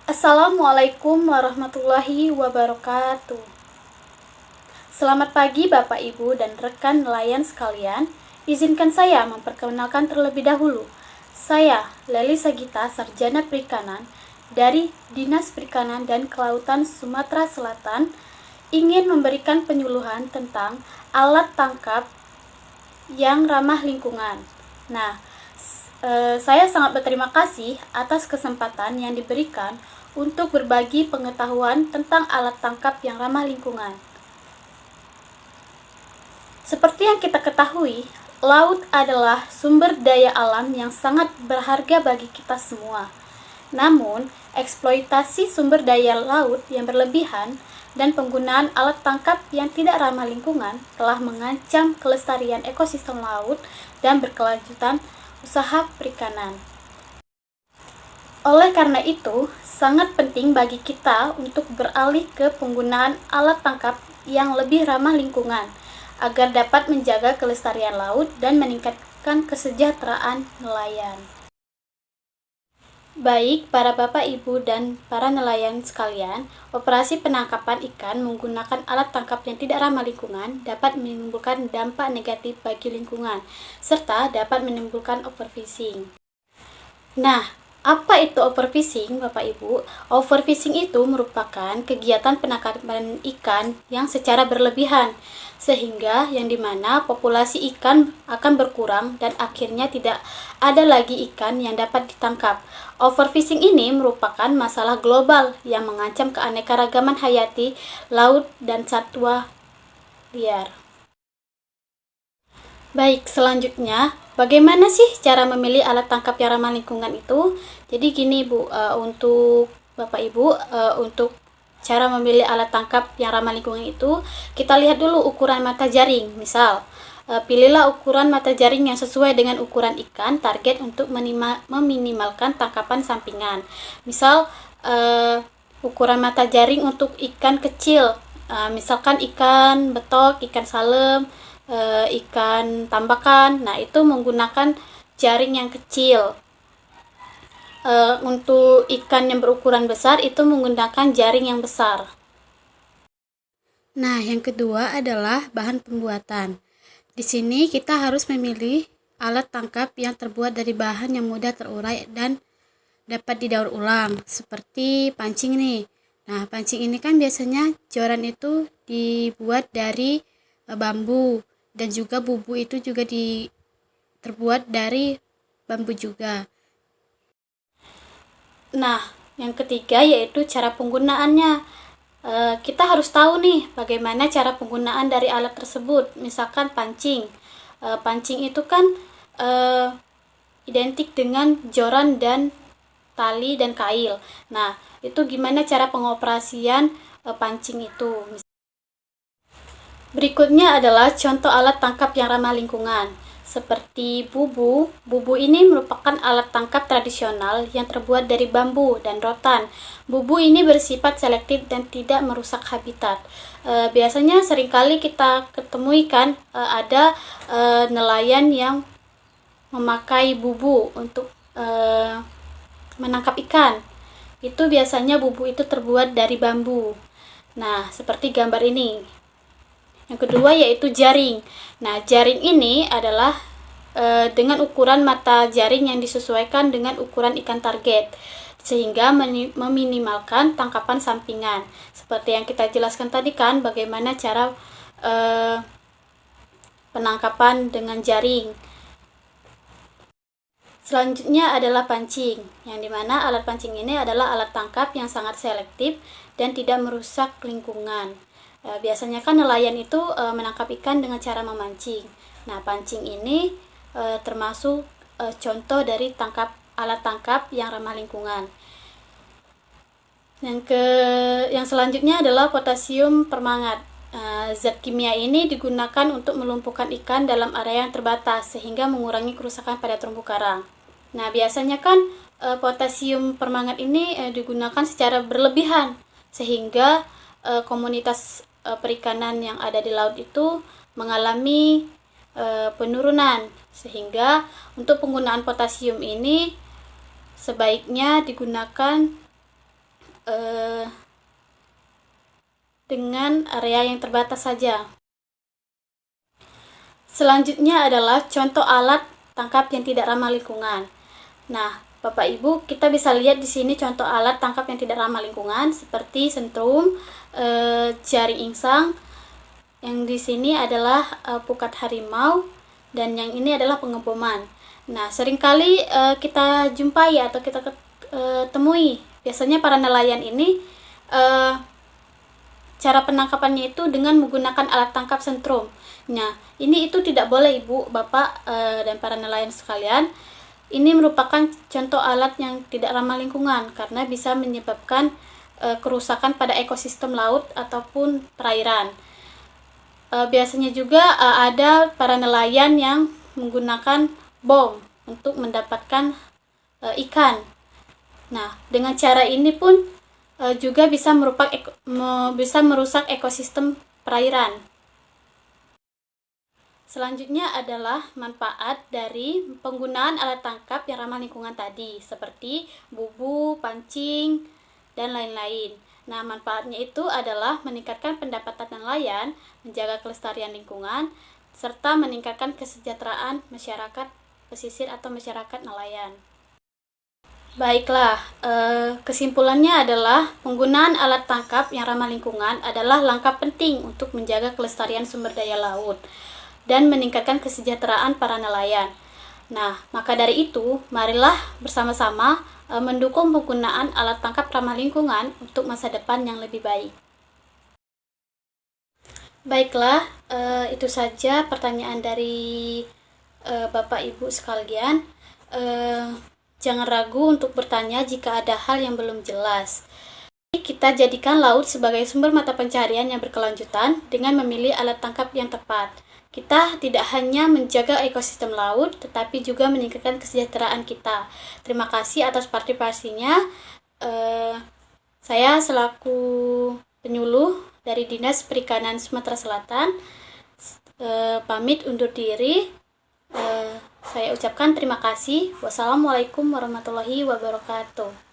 Assalamualaikum warahmatullahi wabarakatuh. Selamat pagi Bapak Ibu dan rekan nelayan sekalian. Izinkan saya memperkenalkan terlebih dahulu. Saya Leli Sagita, Sarjana Perikanan dari Dinas Perikanan dan Kelautan Sumatera Selatan, ingin memberikan penyuluhan tentang alat tangkap yang ramah lingkungan. Nah, saya sangat berterima kasih atas kesempatan yang diberikan untuk berbagi pengetahuan tentang alat tangkap yang ramah lingkungan. Seperti yang kita ketahui, laut adalah sumber daya alam yang sangat berharga bagi kita semua. Namun, eksploitasi sumber daya laut yang berlebihan dan penggunaan alat tangkap yang tidak ramah lingkungan telah mengancam kelestarian ekosistem laut dan berkelanjutan usaha perikanan. Oleh karena itu, sangat penting bagi kita untuk beralih ke penggunaan alat tangkap yang lebih ramah lingkungan agar dapat menjaga kelestarian laut dan meningkatkan kesejahteraan nelayan. Baik para Bapak, Ibu, dan para nelayan sekalian, operasi penangkapan ikan menggunakan alat tangkap yang tidak ramah lingkungan dapat menimbulkan dampak negatif bagi lingkungan, serta dapat menimbulkan overfishing. Nah, apa itu overfishing, Bapak Ibu? Overfishing itu merupakan kegiatan penangkapan ikan yang secara berlebihan, sehingga yang dimana populasi ikan akan berkurang dan akhirnya tidak ada lagi ikan yang dapat ditangkap. Overfishing ini merupakan masalah global yang mengancam keanekaragaman hayati laut dan satwa liar. Baik, selanjutnya, bagaimana sih cara memilih alat tangkap yang ramah lingkungan itu? Jadi gini Bu, untuk Bapak Ibu, untuk cara memilih alat tangkap yang ramah lingkungan itu, kita lihat dulu ukuran mata jaring. Misal, pilihlah ukuran mata jaring yang sesuai dengan ukuran ikan, target untuk meminimalkan tangkapan sampingan. Misal, ukuran mata jaring untuk ikan kecil, misalkan ikan betok, ikan salem, ikan tambakan. Nah, itu menggunakan jaring yang kecil. Untuk ikan yang berukuran besar itu menggunakan jaring yang besar. Nah, yang kedua adalah bahan pembuatan. Di sini kita harus memilih alat tangkap yang terbuat dari bahan yang mudah terurai dan dapat didaur ulang, seperti pancing nih. Nah, pancing ini kan biasanya joran itu dibuat dari bambu, dan juga bubu itu juga terbuat dari bambu juga. Nah, yang ketiga yaitu cara penggunaannya. Kita harus tahu nih bagaimana cara penggunaan dari alat tersebut. Misalkan pancing. Pancing itu kan identik dengan joran dan tali dan kail. Nah, itu gimana cara pengoperasian pancing itu. Berikutnya adalah contoh alat tangkap yang ramah lingkungan. Seperti bubu. Bubu ini merupakan alat tangkap tradisional yang terbuat dari bambu dan rotan. Bubu ini bersifat selektif dan tidak merusak habitat. Biasanya seringkali kita ketemui kan ada nelayan yang memakai bubu untuk menangkap ikan. Itu biasanya bubu itu terbuat dari bambu. Nah, seperti gambar ini. Yang kedua yaitu jaring. Nah, jaring ini adalah dengan ukuran mata jaring yang disesuaikan dengan ukuran ikan target, sehingga meminimalkan tangkapan sampingan. Seperti yang kita jelaskan tadi kan, bagaimana cara penangkapan dengan jaring. Selanjutnya adalah pancing, yang dimana alat pancing ini adalah alat tangkap yang sangat selektif dan tidak merusak lingkungan. Biasanya kan nelayan itu menangkap ikan dengan cara memancing. Nah, pancing ini termasuk contoh dari alat tangkap yang ramah lingkungan. Yang selanjutnya adalah potasium permangat. Zat kimia ini digunakan untuk melumpuhkan ikan dalam area yang terbatas sehingga mengurangi kerusakan pada terumbu karang. Nah, biasanya kan potasium permangat ini digunakan secara berlebihan sehingga komunitas perikanan yang ada di laut itu mengalami penurunan, sehingga untuk penggunaan potasium ini sebaiknya digunakan dengan area yang terbatas saja. Selanjutnya adalah contoh alat tangkap yang tidak ramah lingkungan. Nah, Bapak Ibu, kita bisa lihat di sini contoh alat tangkap yang tidak ramah lingkungan seperti sentrum, jaring insang. Yang di sini adalah pukat harimau, dan yang ini adalah pengeboman. Nah, seringkali kita jumpai atau kita temui. Biasanya para nelayan ini cara penangkapannya itu dengan menggunakan alat tangkap sentrum. Nah, ini itu tidak boleh Ibu, Bapak, dan para nelayan sekalian. Ini merupakan contoh alat yang tidak ramah lingkungan karena bisa menyebabkan kerusakan pada ekosistem laut ataupun perairan. Biasanya juga ada para nelayan yang menggunakan bom untuk mendapatkan ikan. Nah, dengan cara ini pun juga bisa merusak ekosistem perairan. Selanjutnya adalah manfaat dari penggunaan alat tangkap yang ramah lingkungan tadi, seperti bubu, pancing, dan lain-lain. Nah, manfaatnya itu adalah meningkatkan pendapatan nelayan, menjaga kelestarian lingkungan, serta meningkatkan kesejahteraan masyarakat pesisir atau masyarakat nelayan. Baiklah, kesimpulannya adalah penggunaan alat tangkap yang ramah lingkungan adalah langkah penting untuk menjaga kelestarian sumber daya laut dan meningkatkan kesejahteraan para nelayan. Nah, maka dari itu, marilah bersama-sama mendukung penggunaan alat tangkap ramah lingkungan untuk masa depan yang lebih baik. Baiklah, itu saja pertanyaan dari Bapak Ibu sekalian. Jangan ragu untuk bertanya jika ada hal yang belum jelas. Kita jadikan laut sebagai sumber mata pencaharian yang berkelanjutan dengan memilih alat tangkap yang tepat. Kita tidak hanya menjaga ekosistem laut, tetapi juga meningkatkan kesejahteraan kita. Terima kasih atas partisipasinya. Saya selaku penyuluh dari Dinas Perikanan Sumatera Selatan, pamit undur diri. Saya ucapkan terima kasih. Wassalamualaikum warahmatullahi wabarakatuh.